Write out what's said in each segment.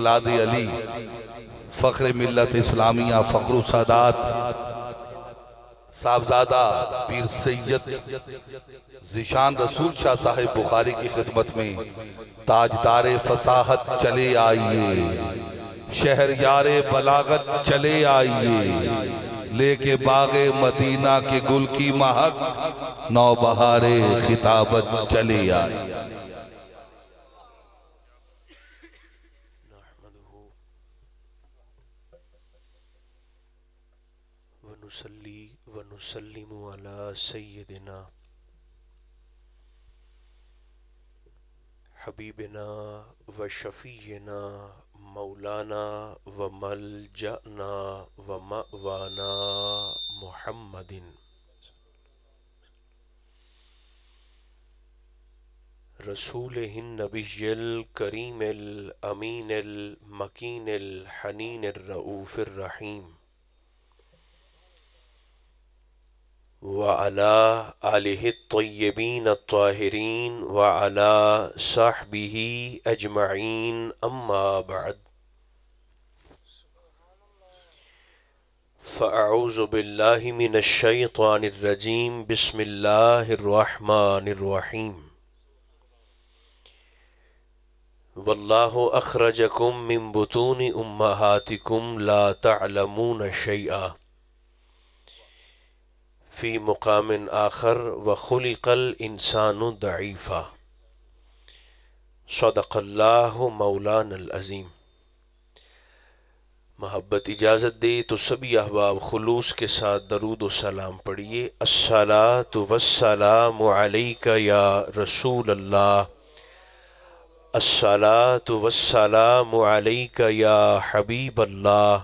اولاد علی فخر ملت اسلامیہ فخر السادات صاحبزادہ پیر سید ذیشان رسول شاہ صاحب بخاری کی خدمت میں تاجدار فصاحت چلے آئیے، شہریار بلاغت چلے آئیے، لے کے باغ مدینہ کے گل کی مہک نوبہار خطابت چلے آئیے۔ ونصلي ونسلم على سيدنا حبيبنا وشفينا مولانا وملجأنا ومأوانا محمد رسوله النبي الكريم الأمين المكين الحنين الرؤوف الرحيم وعلى آله الطيبين الطاهرين وعلى صحبه أجمعين أما بعد فأعوذ بالله من الشيطان الرجيم بسم الله الرحمن الرحيم والله أخرجكم من بطون أمهاتكم لا تعلمون شيئا فی مقام آخر وخلق الانسان ضعیفا صدق اللہ مولانا العظیم۔ محبت اجازت دے تو سبھی احباب خلوص کے ساتھ درود و سلام پڑھیے۔ الصلاۃ والسلام علیک یا رسول اللہ، الصلاۃ والسلام علیک یا حبیب اللہ،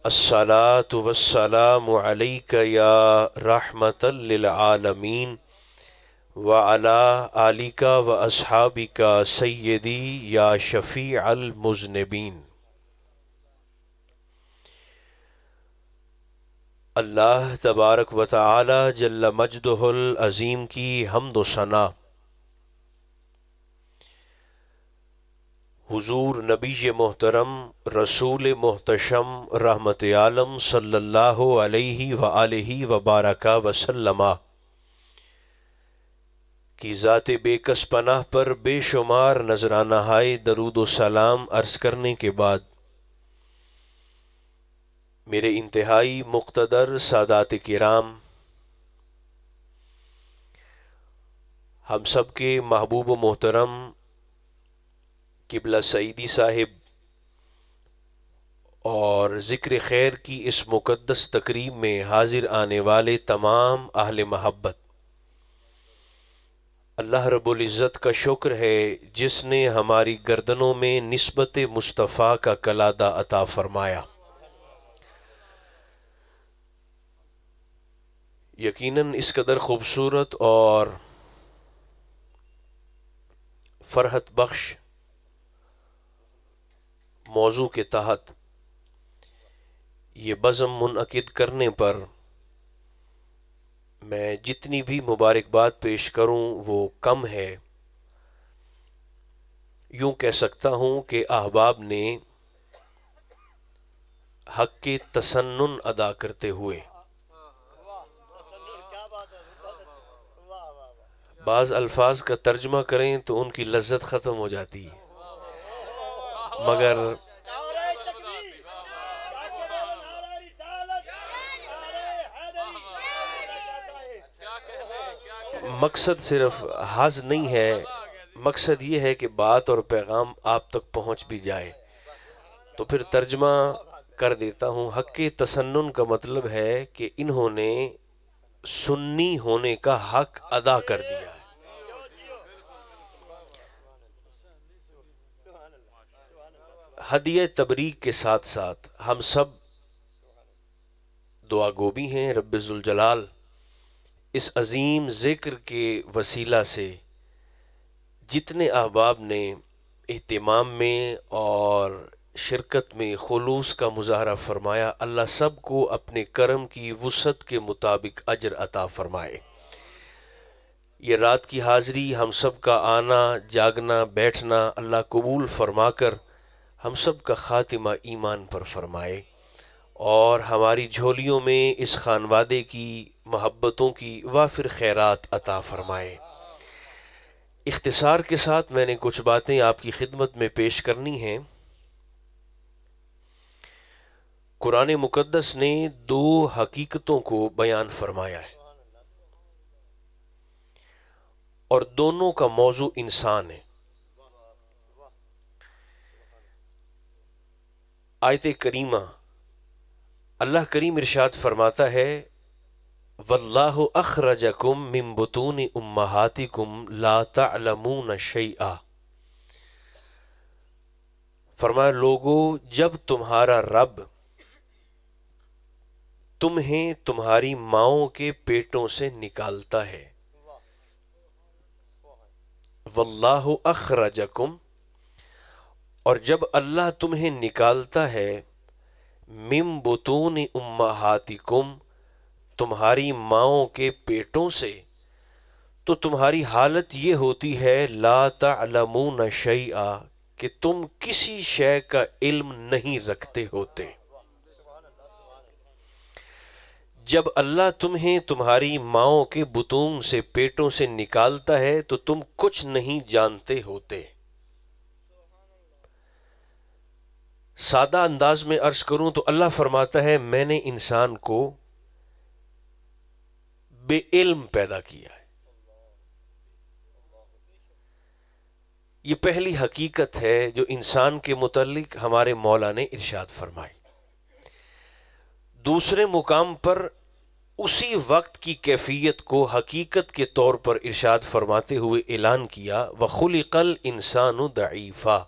الصلاۃ والسلام علیک یا رحمۃ للعالمین وعلی آلک و اصحابک سیدی یا شفیع المذنبین۔ اللہ تبارک و تعالی جل مجدہ العظیم کی حمد و ثنا حضور نبی محترم رسول محتشم رحمت عالم صلی اللہ علیہ وآلہ وبارک وسلم کی ذات بے کس پناہ پر بے شمار نذرانہ ہائے درود و سلام عرض کرنے کے بعد، میرے انتہائی مقتدر سادات کرام، ہم سب کے محبوب و محترم قبلہ سعیدی صاحب اور ذکر خیر کی اس مقدس تقریب میں حاضر آنے والے تمام اہل محبت، اللہ رب العزت کا شکر ہے جس نے ہماری گردنوں میں نسبت مصطفیٰ کا کلادہ عطا فرمایا۔ یقیناً اس قدر خوبصورت اور فرحت بخش موضوع کے تحت یہ بزم منعقد کرنے پر میں جتنی بھی مبارکباد پیش کروں وہ کم ہے۔ یوں کہہ سکتا ہوں کہ احباب نے حق کے تسنن ادا کرتے ہوئے بعض الفاظ کا ترجمہ کریں تو ان کی لذت ختم ہو جاتی ہے، مگر مقصد صرف حظ نہیں ہے، مقصد یہ ہے کہ بات اور پیغام آپ تک پہنچ بھی جائے۔ تو پھر ترجمہ کر دیتا ہوں۔ حق کے تسنن کا مطلب ہے کہ انہوں نے سنی ہونے کا حق ادا کر دیا ہے۔ ہدیہ تبریک کے ساتھ ساتھ ہم سب دعا گو بھی ہیں رب ذوالجلال اس عظیم ذکر کے وسیلہ سے جتنے احباب نے اہتمام میں اور شرکت میں خلوص کا مظاہرہ فرمایا، اللہ سب کو اپنے کرم کی وسعت کے مطابق اجر عطا فرمائے۔ یہ رات کی حاضری، ہم سب کا آنا جاگنا بیٹھنا اللہ قبول فرما کر ہم سب کا خاتمہ ایمان پر فرمائے اور ہماری جھولیوں میں اس خانوادے کی محبتوں کی وافر خیرات عطا فرمائے۔ اختصار کے ساتھ میں نے کچھ باتیں آپ کی خدمت میں پیش کرنی ہیں۔ قرآن مقدس نے دو حقیقتوں کو بیان فرمایا ہے اور دونوں کا موضوع انسان ہے۔ آیت کریمہ اللہ کریم ارشاد فرماتا ہے واللہ اخرجکم من بطون امہاتکم لا تعلمون شیئا، فرمایا لوگو جب تمہارا رب تمہیں تمہاری ماؤں کے پیٹوں سے نکالتا ہے، واللہ اخرجکم، اور جب اللہ تمہیں نکالتا ہے من بطون امہاتکم، تمہاری ماؤں کے پیٹوں سے، تو تمہاری حالت یہ ہوتی ہے لا تعلمون شیئا، کہ تم کسی شے کا علم نہیں رکھتے ہوتے۔ جب اللہ تمہیں تمہاری ماؤں کے بطون سے پیٹوں سے نکالتا ہے تو تم کچھ نہیں جانتے ہوتے۔ سادہ انداز میں عرض کروں تو اللہ فرماتا ہے میں نے انسان کو بے علم پیدا کیا ہے۔ یہ پہلی حقیقت ہے جو انسان کے متعلق ہمارے مولا نے ارشاد فرمائی۔ دوسرے مقام پر اسی وقت کی کیفیت کو حقیقت کے طور پر ارشاد فرماتے ہوئے اعلان کیا وَخُلِقَ الْإِنسَانُ ضَعِيفًا،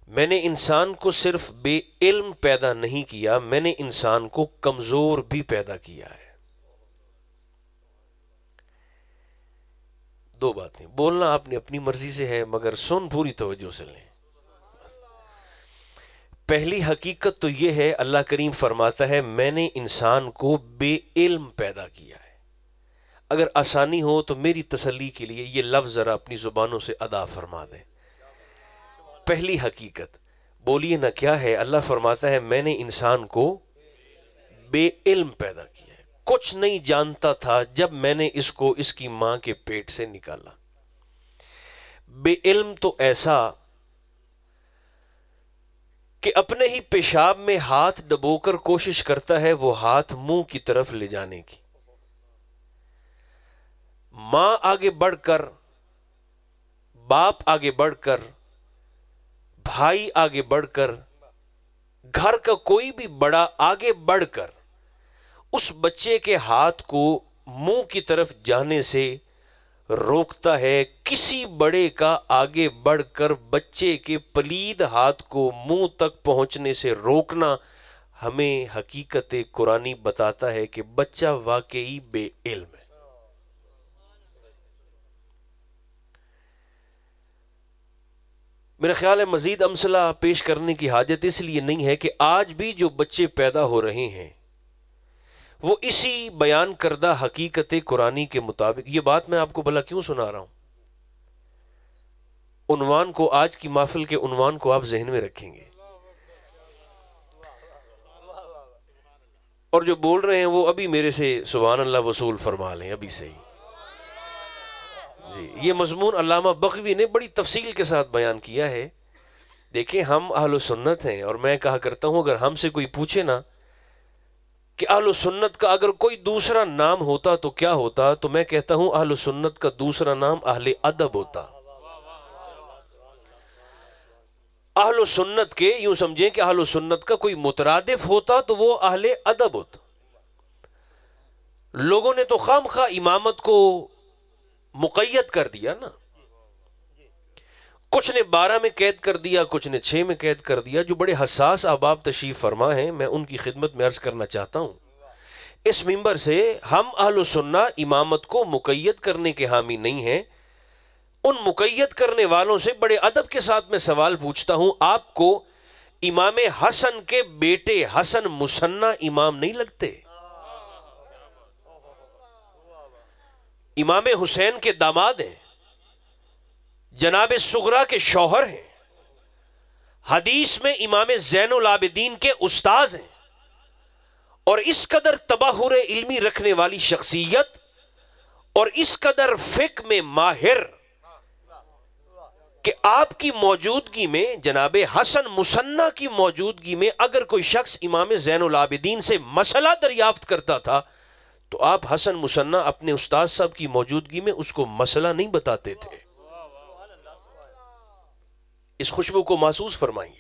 میں نے انسان کو صرف بے علم پیدا نہیں کیا، میں نے انسان کو کمزور بھی پیدا کیا ہے۔ دو باتیں بولنا آپ نے اپنی مرضی سے ہے مگر سن پوری توجہ سے لیں۔ پہلی حقیقت تو یہ ہے اللہ کریم فرماتا ہے میں نے انسان کو بے علم پیدا کیا ہے۔ اگر آسانی ہو تو میری تسلی کے لیے یہ لفظ ذرا اپنی زبانوں سے ادا فرما دیں۔ پہلی حقیقت بولیے نا کیا ہے؟ اللہ فرماتا ہے میں نے انسان کو بے علم پیدا کیا ہے، کچھ نہیں جانتا تھا جب میں نے اس کو اس کی ماں کے پیٹ سے نکالا۔ بے علم تو ایسا کہ اپنے ہی پیشاب میں ہاتھ ڈبو کر کوشش کرتا ہے وہ ہاتھ منہ کی طرف لے جانے کی۔ ماں آگے بڑھ کر، باپ آگے بڑھ کر، بھائی آگے بڑھ کر، گھر کا کوئی بھی بڑا آگے بڑھ کر اس بچے کے ہاتھ کو منہ کی طرف جانے سے روکتا ہے۔ کسی بڑے کا آگے بڑھ کر بچے کے پلید ہاتھ کو منہ تک پہنچنے سے روکنا ہمیں حقیقت قرآنی بتاتا ہے کہ بچہ واقعی بے علم ہے۔ میرا خیال ہے مزید امثلہ پیش کرنے کی حاجت اس لیے نہیں ہے کہ آج بھی جو بچے پیدا ہو رہے ہیں وہ اسی بیان کردہ حقیقت قرآنی کے مطابق، یہ بات میں آپ کو بھلا کیوں سنا رہا ہوں؟ عنوان کو، آج کی محفل کے عنوان کو آپ ذہن میں رکھیں گے، اور جو بول رہے ہیں وہ ابھی میرے سے سبحان اللہ وصول فرما لیں ابھی سے ہی۔ جی یہ مضمون علامہ بغوی نے بڑی تفصیل کے ساتھ بیان کیا ہے۔ دیکھیں ہم اہل سنت ہیں اور میں کہا کرتا ہوں اگر ہم سے کوئی پوچھے نا کہ اہل سنت کا اگر کوئی دوسرا نام ہوتا تو کیا ہوتا، تو میں کہتا ہوں اہل سنت کا دوسرا نام اہل ادب ہوتا۔ اہل سنت کے یوں سمجھیں کہ اہل سنت کا کوئی مترادف ہوتا تو وہ اہل ادب ہوتا۔ لوگوں نے تو خام خواہ امامت کو مقید کر دیا نا، کچھ نے 12 میں قید کر دیا، کچھ نے 6 میں قید کر دیا۔ جو بڑے حساس احباب تشریف فرما ہیں میں ان کی خدمت میں عرض کرنا چاہتا ہوں، اس منبر سے ہم اہل سنہ امامت کو مقید کرنے کے حامی نہیں ہیں۔ ان مقید کرنے والوں سے بڑے ادب کے ساتھ میں سوال پوچھتا ہوں، آپ کو امام حسن کے بیٹے حسن مثنیٰ امام نہیں لگتے؟ امام حسین کے داماد ہیں، جناب صغرا کے شوہر ہیں، حدیث میں امام زین العابدین کے استاذ ہیں اور اس قدر تبحر علمی رکھنے والی شخصیت اور اس قدر فقہ میں ماہر کہ آپ کی موجودگی میں، جناب حسن مصنع کی موجودگی میں اگر کوئی شخص امام زین العابدین سے مسئلہ دریافت کرتا تھا تو آپ حسن مصنع اپنے استاد صاحب کی موجودگی میں اس کو مسئلہ نہیں بتاتے تھے. اس خوشبو کو محسوس فرمائیے.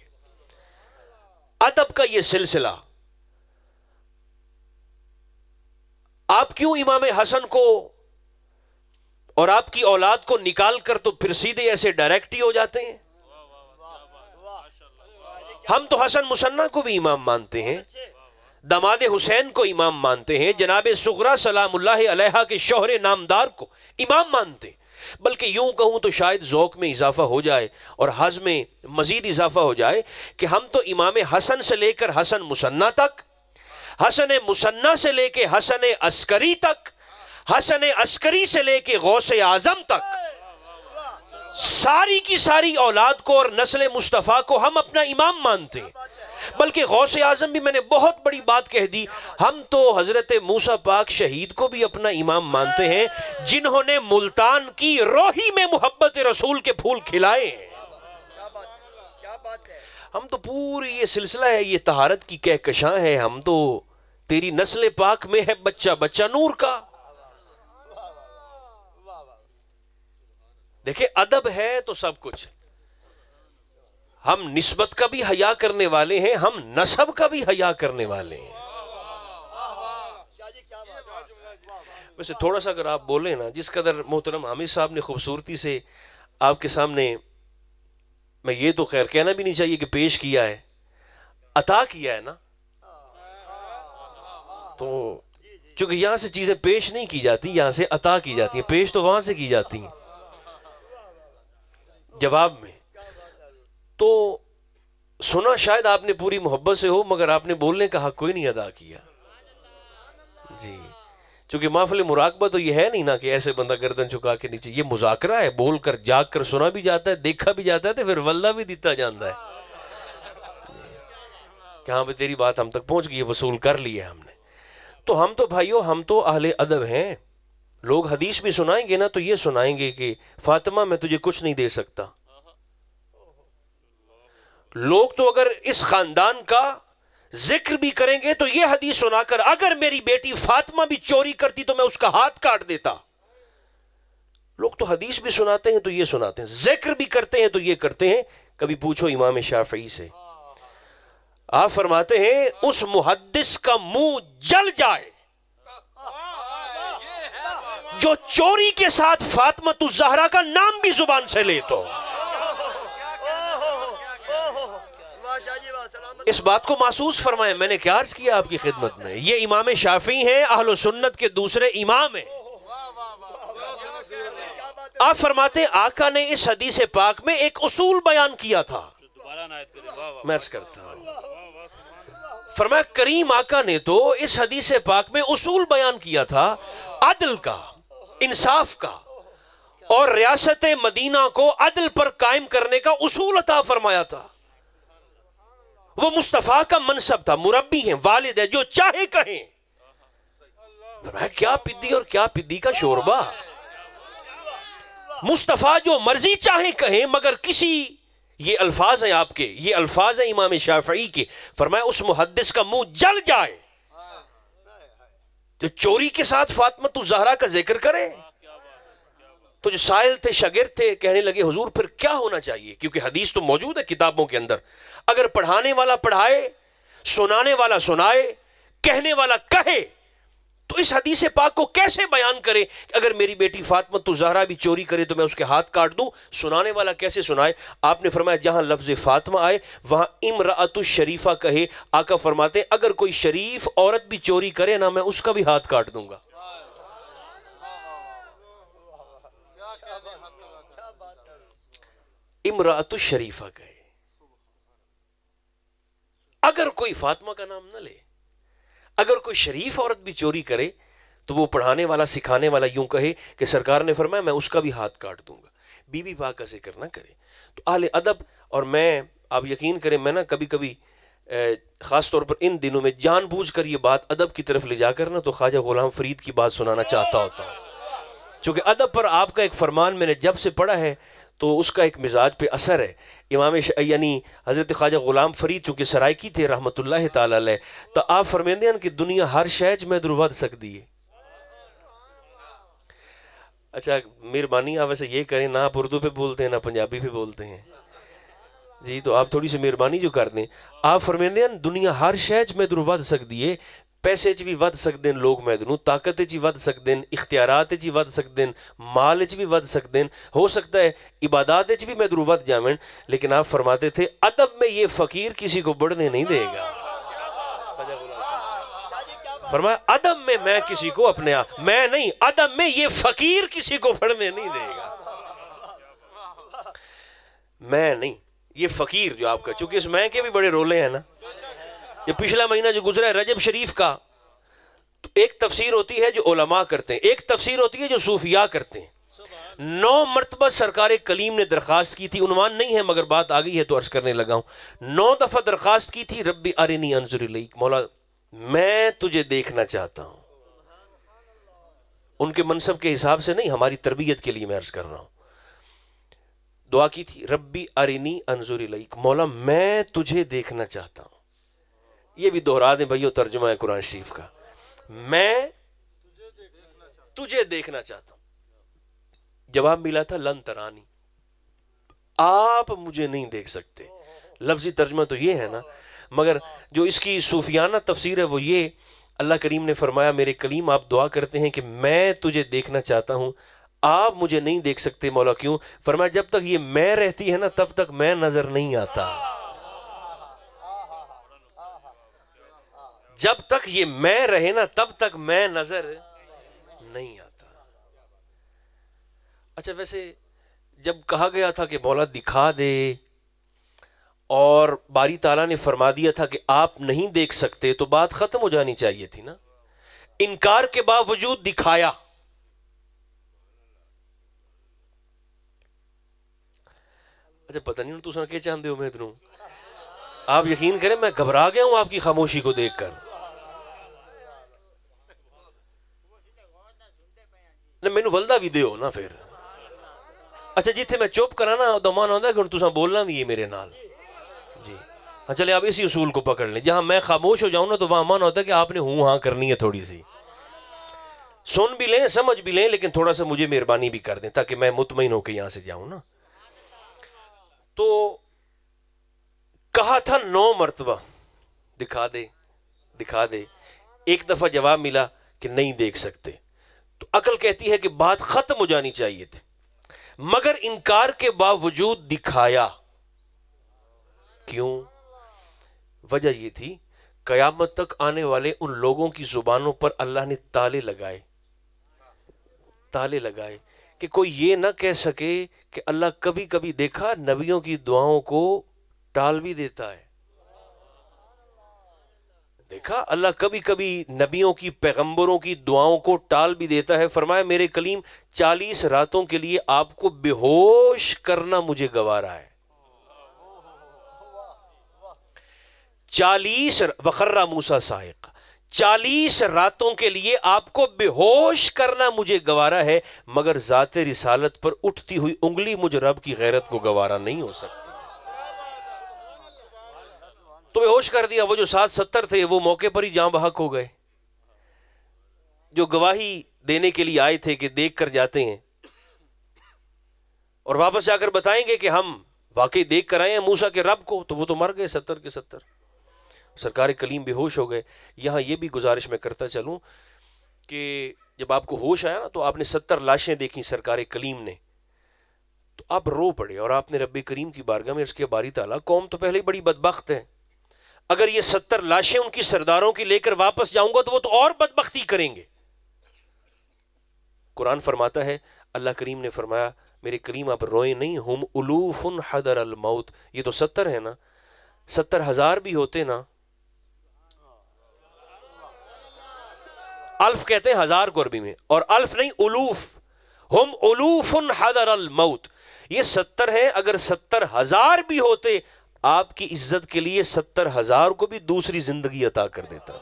ادب کا یہ سلسلہ آپ کیوں امام حسن کو اور آپ کی اولاد کو نکال کر تو پھر سیدھے ایسے ڈائریکٹ ہی ہو جاتے ہیں؟ ہم تو حسن مصنع کو بھی امام مانتے ہیں، داماد حسین کو امام مانتے ہیں، جناب صغرا سلام اللہ علیہا کے شوہر نامدار کو امام مانتے ہیں. بلکہ یوں کہوں تو شاید ذوق میں اضافہ ہو جائے اور حظ میں مزید اضافہ ہو جائے کہ ہم تو امام حسن سے لے کر حسن مصنع تک، حسن مصنع سے لے کے حسن عسکری تک، حسن عسکری سے لے کے غوث اعظم تک، ساری کی ساری اولاد کو اور نسل مصطفیٰ کو ہم اپنا امام مانتے ہیں. بلکہ غوث اعظم بھی، میں نے بہت بڑی بات کہہ دی، ہم تو حضرت موسیٰ پاک شہید کو بھی اپنا امام مانتے ہیں جنہوں نے ملتان کی روحی میں محبت رسول کے پھول کھلائے ہیں. ہم تو پوری یہ سلسلہ ہے، یہ طہارت کی کہکشاں ہے، ہم تو تیری نسل پاک میں ہے بچہ بچہ نور کا. دیکھیں ادب ہے تو سب کچھ. ہم نسبت کا بھی حیا کرنے والے ہیں، ہم نسب کا بھی حیا کرنے والے ہیں. ویسے تھوڑا سا اگر آپ بولیں نا، جس قدر محترم حامد صاحب نے خوبصورتی سے آپ کے سامنے، میں یہ تو خیر کہنا بھی نہیں چاہیے کہ پیش کیا ہے، عطا کیا ہے نا، تو چونکہ یہاں سے چیزیں پیش نہیں کی جاتی، یہاں سے عطا کی جاتی ہیں، پیش تو وہاں سے کی جاتی ہیں جواب میں. تو سنا شاید آپ نے پوری محبت سے ہو، مگر آپ نے بولنے کا حق کوئی نہیں ادا کیا. جی چونکہ محفل مراقبہ تو یہ ہے نہیں نا کہ ایسے بندہ گردن چکا کے نیچے، یہ مذاکرہ ہے، بول کر جاگ کر سنا بھی جاتا ہے، دیکھا بھی جاتا ہے، تو پھر واللہ بھی دیتا جاتا ہے کہ ہاں بھئی تیری بات ہم تک پہنچ گئی، وصول کر لی ہے ہم نے. تو ہم تو بھائیو، ہم تو اہل ادب ہیں. لوگ حدیث بھی سنائیں گے نا تو یہ سنائیں گے کہ فاطمہ میں تجھے کچھ نہیں دے سکتا. لوگ تو اگر اس خاندان کا ذکر بھی کریں گے تو یہ حدیث سنا کر، اگر میری بیٹی فاطمہ بھی چوری کرتی تو میں اس کا ہاتھ کاٹ دیتا. لوگ تو حدیث بھی سناتے ہیں تو یہ سناتے ہیں، ذکر بھی کرتے ہیں تو یہ کرتے ہیں. کبھی پوچھو امام شافعی سے، آپ فرماتے ہیں اس محدث کا منہ جل جائے جو چوری کے ساتھ فاطمۃ الزہرا کا نام بھی زبان سے لے. تو اس بات کو محسوس فرمائیں. میں نے کیا عرض کیا آپ کی خدمت میں، یہ امام شافعی ہیں، اہل سنت کے دوسرے امام ہیں. آپ فرماتے ہیں آقا نے اس حدیث پاک میں ایک اصول بیان کیا تھا. میں عرض کرتا ہوں، فرمایا کریم آقا نے تو اس حدیث پاک میں اصول بیان کیا تھا، عدل کا، انصاف کا، اور ریاست مدینہ کو عدل پر قائم کرنے کا اصول عطا فرمایا تھا. وہ مصطفیٰ کا منصب تھا، مربی ہیں، والد ہے، جو چاہے کہیں. فرمایا کیا پدی اور کیا پدی کا شوربہ، مصطفیٰ جو مرضی چاہے کہیں، مگر کسی، یہ الفاظ ہیں آپ کے، یہ الفاظ ہیں امام شافعی کے. فرمایا اس محدث کا منہ جل جائے جو چوری کے ساتھ فاطمۃ الزہرا کا ذکر کرے. تو جو سائل تھے، شاگرد تھے، کہنے لگے حضور پھر کیا ہونا چاہیے، کیونکہ حدیث تو موجود ہے کتابوں کے اندر. اگر پڑھانے والا پڑھائے، سنانے والا سنائے، کہنے والا کہے، تو اس حدیث پاک کو کیسے بیان کرے کہ اگر میری بیٹی فاطمۃ الزہرا بھی چوری کرے تو میں اس کے ہاتھ کاٹ دوں؟ سنانے والا کیسے سنائے؟ آپ نے فرمایا جہاں لفظ فاطمہ آئے وہاں امرأۃ الشریفہ کہے. آقا فرماتے ہیں اگر کوئی شریف عورت بھی چوری کرے نا، میں اس کا بھی ہاتھ کاٹ دوں گا. امرأۃ الشریفہ کہے، اگر کوئی فاطمہ کا نام نہ لے. اگر کوئی شریف عورت بھی چوری کرے تو وہ پڑھانے والا، سکھانے والا یوں کہے کہ سرکار نے فرمایا میں اس کا بھی ہاتھ کاٹ دوں گا. بی بی پاک کا ذکر نہ کرے. تو اہل ادب، اور میں آپ یقین کریں میں نا کبھی کبھی خاص طور پر ان دنوں میں جان بوجھ کر یہ بات ادب کی طرف لے جا کر نا تو خواجہ غلام فرید کی بات سنانا چاہتا ہوتا ہوں، چونکہ ادب پر آپ کا ایک فرمان میں نے جب سے پڑھا ہے تو اس کا ایک مزاج پہ اثر ہے۔ یعنی حضرت خواجہ غلام فرید چونکہ سرائکی تھے رحمت اللہ تعالی علیہ، تو آپ فرمیندے ہیں کہ دنیا ہر شہج میں درود سکتی ہے۔ اچھا مہربانی آپ ویسے یہ کریں، نہ آپ اردو پہ بولتے ہیں نہ پنجابی پہ بولتے ہیں جی، تو آپ تھوڑی سی مہربانی جو کر دیں۔ آپ فرمیندے ہیں دنیا ہر شہج میں درود سکتی ہے، پیسے چ بھی ود سکتے ہیں لوگ میدنوں، طاقت چ بھی ود سکتے ہیں، اختیارات چ بھی ود سکتے ہیں، مال چ بھی ود سکتے ہیں، ہو سکتا ہے عبادات چ بھی میدنوں ود جاویں، لیکن آپ فرماتے تھے ادب میں یہ فقیر کسی کو بڑھنے نہیں دے گا۔ فرمایا ادب میں کسی کو اپنے میں نہیں، ادب میں یہ فقیر کسی کو بڑھنے نہیں دے گا، میں نہیں، یہ فقیر جو آپ کا، چونکہ اس میں کے بھی بڑے رولے ہیں نا۔ یہ پچھلا مہینہ جو گزرا ہے رجب شریف کا، تو ایک تفسیر ہوتی ہے جو علماء کرتے ہیں، ایک تفسیر ہوتی ہے جو صوفیاء کرتے ہیں۔ 9 مرتبہ سرکار کلیم نے درخواست کی تھی، عنوان نہیں ہے مگر بات آ گئی ہے تو عرض کرنے لگا ہوں۔ 9 دفعہ درخواست کی تھی، ربی ارنی انظر الیک، مولا میں تجھے دیکھنا چاہتا ہوں۔ ان کے منصب کے حساب سے نہیں، ہماری تربیت کے لیے میں عرض کر رہا ہوں۔ دعا کی تھی ربی ارنی انظر الیک، مولا میں تجھے دیکھنا چاہتا ہوں۔ یہ بھی دہرا دیں بھائیو ترجمہ ہے قرآن شریف کا، میں تجھے دیکھنا چاہتا ہوں۔ جواب ملا تھا لن ترانی، آپ مجھے نہیں دیکھ سکتے۔ لفظی ترجمہ تو یہ ہے نا، مگر جو اس کی صوفیانہ تفسیر ہے وہ یہ، اللہ کریم نے فرمایا میرے کلیم آپ دعا کرتے ہیں کہ میں تجھے دیکھنا چاہتا ہوں، آپ مجھے نہیں دیکھ سکتے مولا کیوں؟ فرمایا جب تک یہ میں رہتی ہے نا تب تک میں نظر نہیں آتا، جب تک یہ میں رہے نا تب تک میں نظر نہیں آتا۔ اچھا ویسے جب کہا گیا تھا کہ مولا دکھا دے اور باری تعالیٰ نے فرما دیا تھا کہ آپ نہیں دیکھ سکتے تو بات ختم ہو جانی چاہیے تھی نا۔ انکار کے باوجود دکھایا۔ اچھا پتہ نہیں تو کیا چاہتے ہو میں اتنوں، آپ یقین کریں میں گھبرا گیا ہوں آپ کی خاموشی کو دیکھ کر۔ مینوں ولدا بھی دیو نا پھر۔ اچھا جتھے میں چپ کرا نا دمان ہوتا ہے کہ تساں بولنا بھی ہے میرے نال جی ہاں، چلے آپ اسی اصول کو پکڑ لیں، جہاں میں خاموش ہو جاؤں نا تو وہاں من ہوتا ہے کہ آپ نے ہوں ہاں کرنی ہے، تھوڑی سی سن بھی لیں سمجھ بھی لیں، لیکن تھوڑا سا مجھے مہربانی بھی کر دیں تاکہ میں مطمئن ہو کے یہاں سے جاؤں نا۔ تو کہا تھا 9 مرتبہ دکھا دے دکھا دے، ایک دفعہ جواب ملا کہ نہیں دیکھ سکتے، تو عقل کہتی ہے کہ بات ختم ہو جانی چاہیے تھی، مگر انکار کے باوجود دکھایا۔ کیوں؟ وجہ یہ تھی قیامت تک آنے والے ان لوگوں کی زبانوں پر اللہ نے تالے لگائے کہ کوئی یہ نہ کہہ سکے کہ اللہ کبھی کبھی دیکھا نبیوں کی دعاؤں کو ٹال بھی دیتا ہے، دیکھا اللہ کبھی کبھی نبیوں کی پیغمبروں کی دعاؤں کو ٹال بھی دیتا ہے۔ فرمایا میرے کلیم 40 راتوں کے لیے آپ کو بے ہوش کرنا مجھے گوارا ہے، 40 وخر موسیٰ صاعق، 40 راتوں کے لیے آپ کو بے ہوش کرنا مجھے گوارا ہے، مگر ذات رسالت پر اٹھتی ہوئی انگلی مجھ رب کی غیرت کو گوارا نہیں ہو سکتی۔ تو بے ہوش کر دیا، وہ جو 770 تھے وہ موقع پر ہی جاں بحق ہو گئے، جو گواہی دینے کے لیے آئے تھے کہ دیکھ کر جاتے ہیں اور واپس جا کر بتائیں گے کہ ہم واقعی دیکھ کر آئے ہیں موسیٰ کے رب کو، تو وہ تو مر گئے 70 کے 70۔ سرکار کلیم بے ہوش ہو گئے۔ یہاں یہ بھی گزارش میں کرتا چلوں کہ جب آپ کو ہوش آیا نا تو آپ نے 70 لاشیں دیکھیں سرکار کلیم نے، تو آپ رو پڑے اور آپ نے رب کریم کی بارگاہ میں عرض کیا باری تعالیٰ قوم تو پہلے ہی بڑی بدبخت ہے، اگر یہ 70 لاشیں ان کی سرداروں کی لے کر واپس جاؤں گا تو وہ تو اور بدبختی کریں گے۔ قرآن فرماتا ہے، اللہ کریم نے فرمایا میرے کریم آپ روئیں نہیں، ہم الوف حضر الموت، یہ تو 70 ہے نا، 70,000 بھی ہوتے نا، الف کہتے ہیں 1000 کو عربی میں، اور الف نہیں الوف، ہم الوف حضر الموت، یہ 70 ہیں، اگر 70,000 بھی ہوتے آپ کی عزت کے لیے 70,000 کو بھی دوسری زندگی عطا کر دیتا.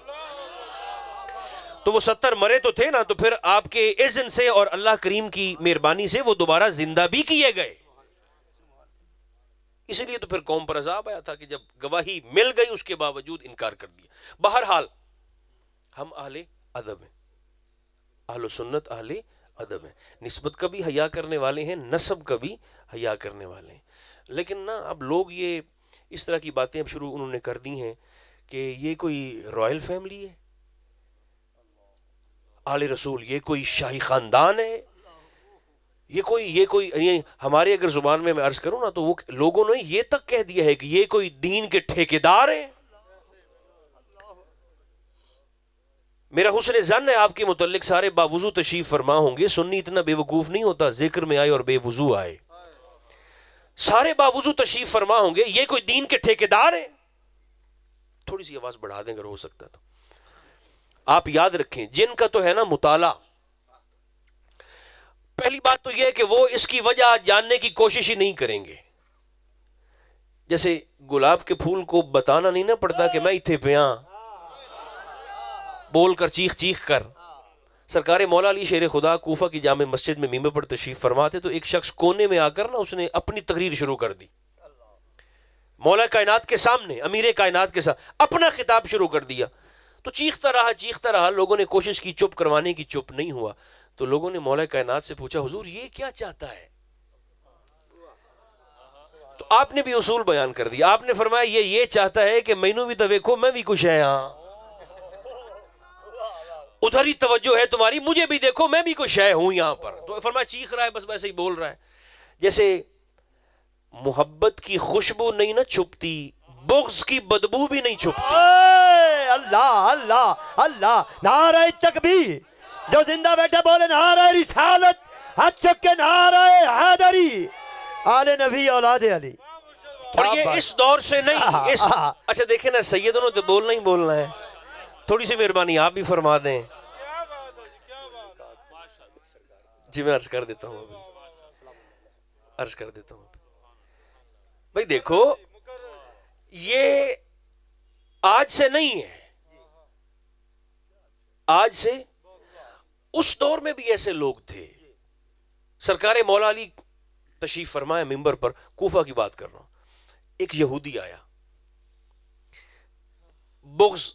تو وہ 70 مرے تو تھے نا, تو پھر آپ کے اذن سے اور اللہ کریم کی مہربانی سے وہ دوبارہ زندہ بھی کیے گئے. اس لیے تو پھر قوم پر عذاب آیا تھا کہ جب گواہی مل گئی اس کے باوجود انکار کر دیا. بہرحال ہم اہل ادب ہیں, اہل سنت اہل ادب ہیں, نسبت کا بھی حیا کرنے والے ہیں, نسب کا بھی حیا کرنے والے ہیں. لیکن نا اب لوگ یہ اس طرح کی باتیں اب شروع انہوں نے کر دی ہیں کہ یہ کوئی رائل فیملی ہے, آل رسول, یہ کوئی شاہی خاندان ہے, یہ کوئی یعنی ہمارے اگر زبان میں عرض کروں نا تو وہ لوگوں نے یہ تک کہہ دیا ہے کہ یہ کوئی دین کے ٹھیکیدار ہیں. میرا حسن ظن ہے آپ کے متعلق سارے باوضو تشریف فرما ہوں گے. سنی اتنا بے وقوف نہیں ہوتا ذکر میں آئے اور بے وضو آئے. سارے باوضو تشریف فرما ہوں گے, یہ کوئی دین کے ٹھیکیدار ہیں. تھوڑی سی آواز بڑھا دیں اگر ہو سکتا تو. آپ یاد رکھیں جن کا تو ہے نا مطالعہ, پہلی بات تو یہ ہے کہ وہ اس کی وجہ جاننے کی کوشش ہی نہیں کریں گے. جیسے گلاب کے پھول کو بتانا نہیں نہ پڑتا کہ میں اتھے پیاں بول کر چیخ چیخ کر. سرکار مولا علی شیر خدا کوفہ کی جامع مسجد میں ممبر پر تشریف فرما تھے تو ایک شخص کونے میں آ کر نا اس نے اپنی تقریر شروع کر دی. مولا کائنات کے سامنے, امیر کائنات کے سامنے اپنا خطاب شروع کر دیا. تو چیختا رہا, لوگوں نے کوشش کی چپ کروانے کی, چپ نہیں ہوا. تو لوگوں نے مولا کائنات سے پوچھا حضور یہ کیا چاہتا ہے؟ تو آپ نے بھی اصول بیان کر دیا. آپ نے فرمایا یہ چاہتا ہے کہ مینوں بھی تو دیکھو میں بھی کچھ ہے ہاں, ادھر ہی توجہ ہے تمہاری, مجھے بھی دیکھو میں بھی کوئی شے ہوں یہاں پر. تو فرمایا چیخ رہا ہے بس ویسے ہی بول رہا ہے. جیسے محبت کی خوشبو نہیں نہ چھپتی, بغض کی بدبو بھی نہیں چھپتی. اللہ اللہ اللہ, نعرہ تکبیر, جو زندہ بیٹھا بولے نعرہ رسالت, ہاتھ چک کے نعرہ حیدری, آل نبی اولاد علی. اور یہ اس دور سے نہیں, اچھا دیکھیں نا سیدوں نے تو بولنا ہی بولنا ہے. تھوڑی سی مہربانی آپ بھی فرما دیں. جی میں عرض کر دیتا ہوں بھائی دیکھو یہ آج سے نہیں ہے, آج سے اس دور میں بھی ایسے لوگ تھے. سرکار مولا علی تشریف فرمایا منبر پر, کوفہ کی بات کر رہا ہوں. ایک یہودی آیا, بغض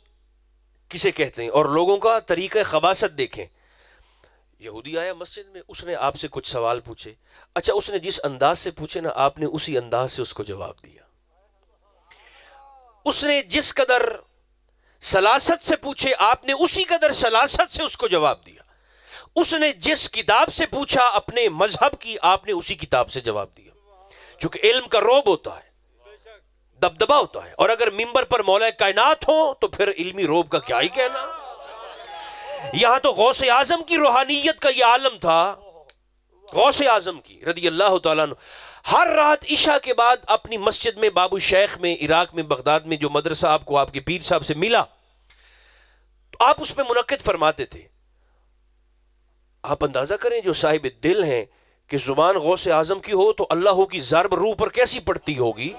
کسے کہتے ہیں اور لوگوں کا طریقہ خباثت دیکھیں. یہودی آیا مسجد میں, اس نے آپ سے کچھ سوال پوچھے. اچھا اس نے جس انداز سے پوچھے نا آپ نے اسی انداز سے اس کو جواب دیا. اس نے جس قدر سلاست سے پوچھے آپ نے اسی قدر سلاست سے اس کو جواب دیا. اس نے جس کتاب سے پوچھا اپنے مذہب کی, آپ نے اسی کتاب سے جواب دیا. چونکہ علم کا روب ہوتا ہے, دبدبا ہوتا ہے, اور اگر منبر پر مولا کائنات ہو تو پھر علمی روب کا کیا ہی کہنا. یہاں تو غوث اعظم کی روحانیت کا یہ عالم تھا, غوث اعظم کی رضی اللہ تعالیٰ عنہ. ہر رات عشاء کے بعد اپنی مسجد میں بابو شیخ میں, عراق میں, بغداد میں جو مدرسہ آپ کو آپ کے پیر صاحب سے ملا, تو آپ اس میں منعقد فرماتے تھے. آپ اندازہ کریں جو صاحب دل ہیں کہ زبان غوث اعظم کی ہو تو اللہ کی ضرب روح پر کیسی پڑتی ہوگی.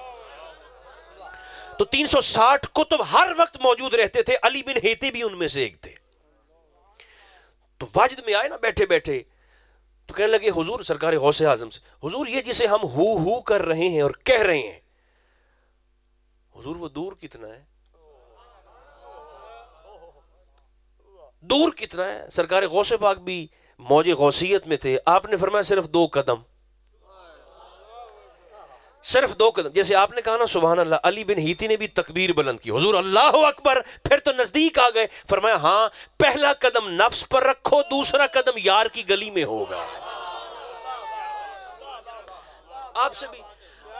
تو 360 کتب ہر وقت موجود رہتے تھے. علی بن ہیتی بھی ان میں سے ایک تھے. تو واجد میں آئے نا بیٹھے بیٹھے تو کہنے لگے حضور, سرکار غوث اعظم سے, حضور یہ جسے ہم ہو کر رہے ہیں اور کہہ رہے ہیں, حضور وہ دور کتنا ہے, دور کتنا ہے. سرکار غوث پاک بھی موج غوثیت میں تھے. آپ نے فرمایا صرف 2 قدم, صرف 2 قدم. جیسے آپ نے کہا نا سبحان اللہ, علی بن ہیتی نے بھی تکبیر بلند کی, حضور اللہ اکبر, پھر تو نزدیک آ گئے. فرمایا ہاں پہلا قدم نفس پر رکھو, دوسرا قدم یار کی گلی میں ہوگا. آپ سے بھی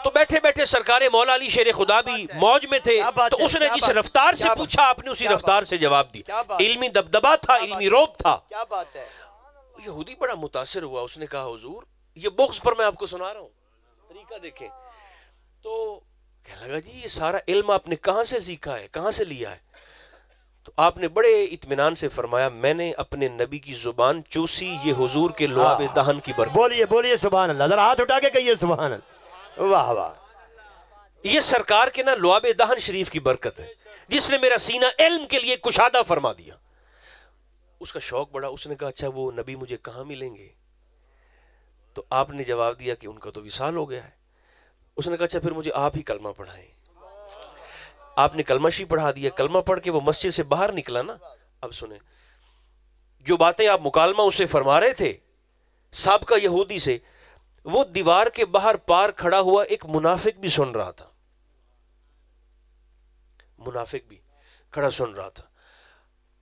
تو بیٹھے بیٹھے سرکار مولا علی شیر خدا بھی موج میں تھے. تو اس نے جس رفتار سے پوچھا آپ نے اسی رفتار سے جواب دی. علمی دبدبا تھا, علمی روب تھا. یہودی بڑا متاثر ہوا, اس نے کہا حضور یہ بغض پر میں آپ کو سنا رہا ہوں, طریقہ دیکھیں. تو کہنے لگا جی یہ سارا علم آپ نے کہاں سے سیکھا ہے, کہاں سے لیا ہے؟ تو آپ نے بڑے اطمینان سے فرمایا میں نے اپنے نبی کی زبان چوسی, یہ حضور کے لعاب دہن کی برکت. بولیے بولیے سبحان اللہ, ذرا ہاتھ اٹھا کے کہیے سبحان اللہ. واہ واہ. یہ سرکار کے نا لعاب دہن شریف کی برکت ہے، جس نے میرا سینہ علم کے لیے کشادہ فرما دیا۔ اس کا شوق بڑا، اس نے کہا اچھا وہ نبی مجھے کہاں ملیں گے؟ تو آپ نے جواب دیا کہ ان کا تو وصال ہو گیا ہے۔ اس نے کہا اچھا پھر مجھے آپ ہی کلمہ پڑھائیں۔ آپ نے کلمہ شی پڑھا دیا۔ کلمہ پڑھ کے وہ مسجد سے باہر نکلا نا، اب سنیں جو باتیں آپ مکالمہ اسے فرما رہے تھے سابقہ یہودی سے، وہ دیوار کے باہر پار کھڑا ہوا ایک منافق بھی سن رہا تھا، منافق بھی کھڑا سن رہا تھا۔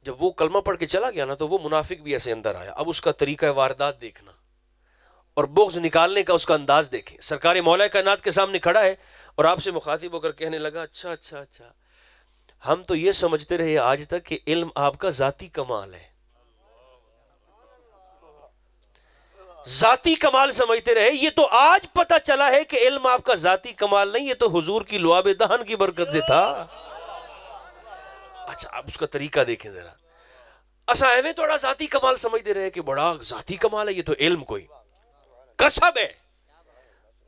جب وہ کلمہ پڑھ کے چلا گیا نا تو وہ منافق بھی ایسے اندر آیا۔ اب اس کا طریقہ واردات دیکھنا اور بغض نکالنے کا اس کا انداز دیکھیں۔ سرکار مولا کائنات کے سامنے کھڑا ہے اور آپ سے مخاطب ہو کر کہنے لگا اچھا ہم تو یہ سمجھتے رہے آج تک کہ علم آپ کا ذاتی کمال ہے، ذاتی کمال سمجھتے رہے، یہ تو آج پتہ چلا ہے کہ علم آپ کا ذاتی کمال نہیں، یہ تو حضور کی لعاب دہن کی برکت سے تھا۔ اچھا اب اس کا طریقہ دیکھیں ذرا۔ اسا ایویں تھوڑا ذاتی کمال سمجھتے رہے کہ بڑا ذاتی کمال ہے، یہ تو علم کوئی کسب ہے،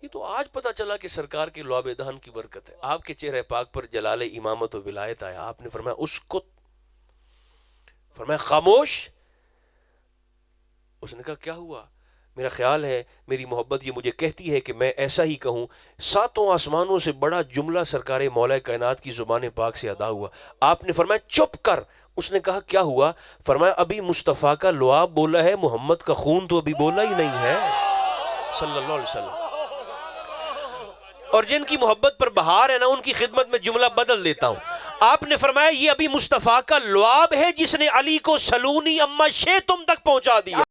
یہ تو آج پتہ چلا کہ سرکار کی لعاب دہن کی برکت ہے۔ آپ کے چہرے پاک پر جلال امامت و ولایت آیا۔ آپ نے فرمایا اسکت، فرمایا خاموش۔ اس نے کہا کیا ہوا؟ میرا خیال ہے میری محبت یہ مجھے کہتی ہے کہ میں ایسا ہی کہوں۔ ساتوں آسمانوں سے بڑا جملہ سرکار مولا کائنات کی زبان پاک سے ادا ہوا۔ آپ نے فرمایا چپ کر۔ اس نے کہا کیا ہوا؟ فرمایا ابھی مصطفیٰ کا لعاب بولا ہے، محمد کا خون تو ابھی بولا ہی نہیں ہے صلی اللہ علیہ وسلم۔ اور جن کی محبت پر بہار ہے نا ان کی خدمت میں جملہ بدل دیتا ہوں۔ آپ نے فرمایا یہ ابھی مصطفیٰ کا لعاب ہے جس نے علی کو سلونی اما شئتم تک پہنچا دیا۔